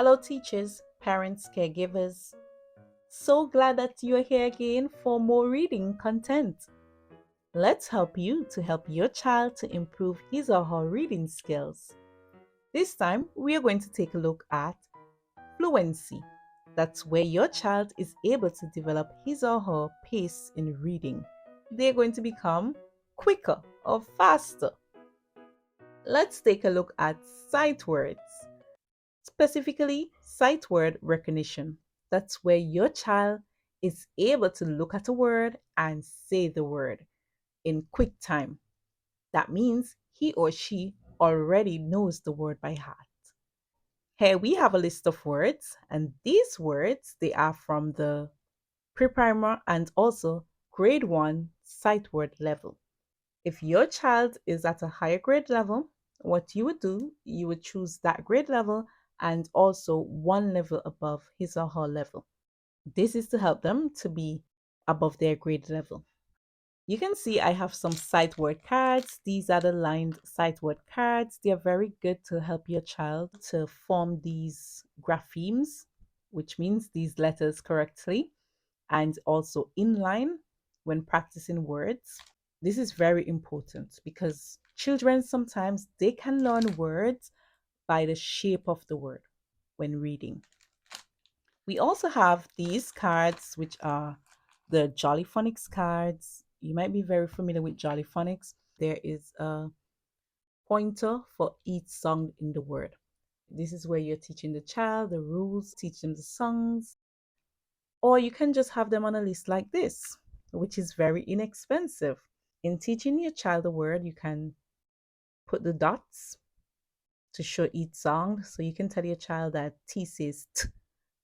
Hello, teachers, parents, caregivers. So glad that you're here again for more reading content. Let's help you to help your child to improve his or her reading skills. This time, we are going to take a look at fluency. That's where your child is able to develop his or her pace in reading. They're going to become quicker or faster. Let's take a look at sight words. Specifically, sight word recognition. That's where your child is able to look at a word and say the word in quick time. That means he or she already knows the word by heart. Here we have a list of words, and these words they are from the pre-primer and also grade 1 sight word level. If your child is at a higher grade level, what you would do, you would choose that grade level and also one level above his or her level. This is to help them to be above their grade level. You can see I have some sight word cards. These are the lined sight word cards. They are very good to help your child to form these graphemes, which means these letters correctly, and also in line when practicing words. This is very important because children sometimes they can learn words by the shape of the word when reading. We also have these cards, which are the Jolly Phonics cards. You might be very familiar with Jolly Phonics. There is a pointer for each song in the word. This is where you're teaching the child the rules, teach them the songs, or you can just have them on a list like this, which is very inexpensive. In teaching your child a word, you can put the dots to show each song. So you can tell your child that T says T.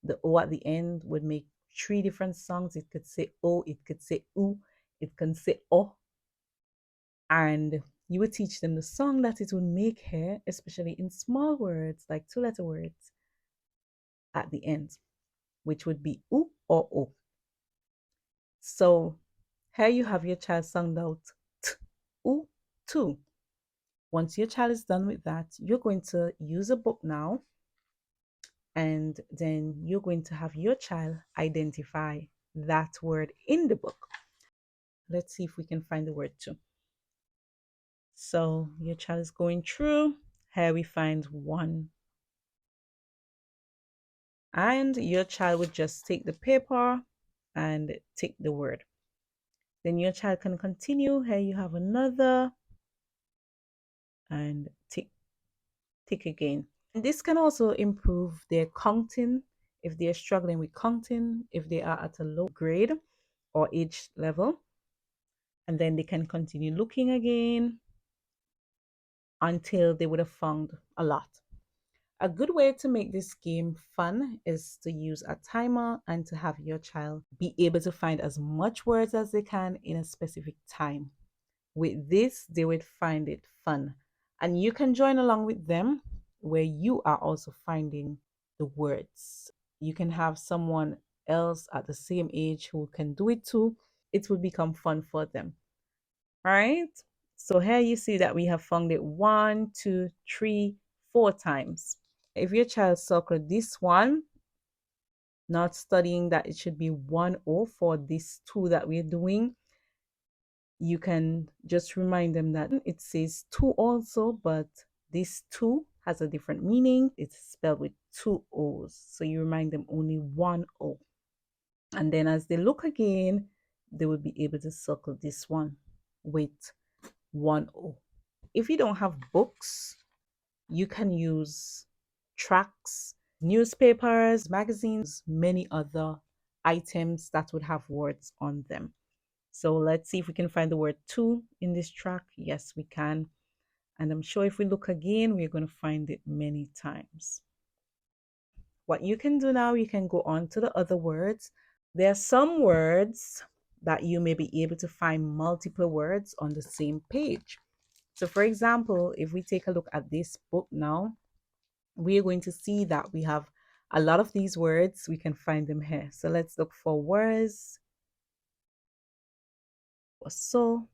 The O at the end would make three different songs. It could say O, it could say U, it can say O. And you would teach them the song that it would make here, especially in small words like two-letter words at the end, which would be U or O. So here you have your child sung out T, U, two. Once your child is done with that, you're going to use a book now, and then you're going to have your child identify that word in the book. Let's see if we can find the word too. So your child is going through. Here we find one. And your child would just take the paper and take the word. Then your child can continue. Here you have another and tick again. And this can also improve their counting if they're struggling with counting, if they are at a low grade or age level. And then they can continue looking again until they would have found a lot. A good way to make this game fun is to use a timer and to have your child be able to find as much words as they can in a specific time. With this, they would find it fun. And you can join along with them where you are also finding the words. You can have someone else at the same age who can do it too. It will become fun for them. All right. So here you see that we have found it 1, 2, 3, 4 times. If your child circled this one, not studying that it should be 1 0 for this 2 that we're doing, you can just remind them that it says 2 also, but this 2 has a different meaning. It's spelled with 2 O's. So you remind them only 1 0. And then as they look again, they will be able to circle this one with 1 0. If you don't have books, you can use tracts, newspapers, magazines, many other items that would have words on them. So let's see if we can find the word to in this track. Yes, we can. And I'm sure if we look again, we're going to find it many times. What you can do now, you can go on to the other words. There are some words that you may be able to find multiple words on the same page. So for example, if we take a look at this book now, we are going to see that we have a lot of these words. We can find them here. So let's look for words. So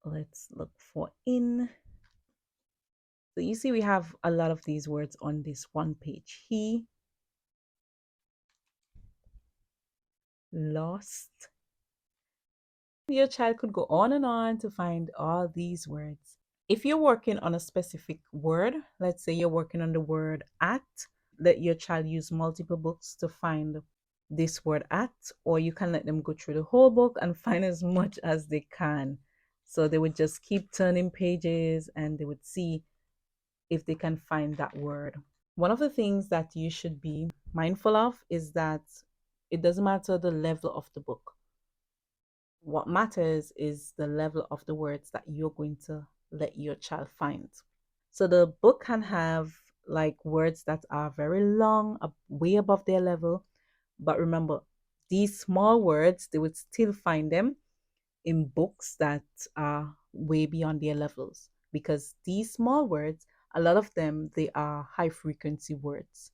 let's look for in. So you see, we have a lot of these words on this one page. He lost. Your child could go on and on to find all these words. If you're working on a specific word, let's say you're working on the word at, let your child use multiple books to find this word at, or you can let them go through the whole book and find as much as they can. So they would just keep turning pages and they would see if they can find that word. One of the things that you should be mindful of is that it doesn't matter the level of the book. What matters is the level of the words that you're going to let your child find. So the book can have like words that are very long, way above their level. But remember, these small words, they would still find them in books that are way beyond their levels. Because these small words, a lot of them, they are high frequency words.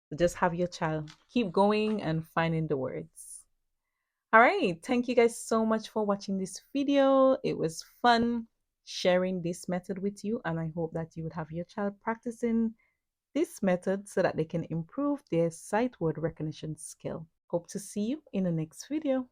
So just have your child keep going and finding the words. All right. Thank you guys so much for watching this video. It was fun sharing this method with you, and I hope that you would have your child practicing this method so that they can improve their sight word recognition skill. Hope to see you in the next video.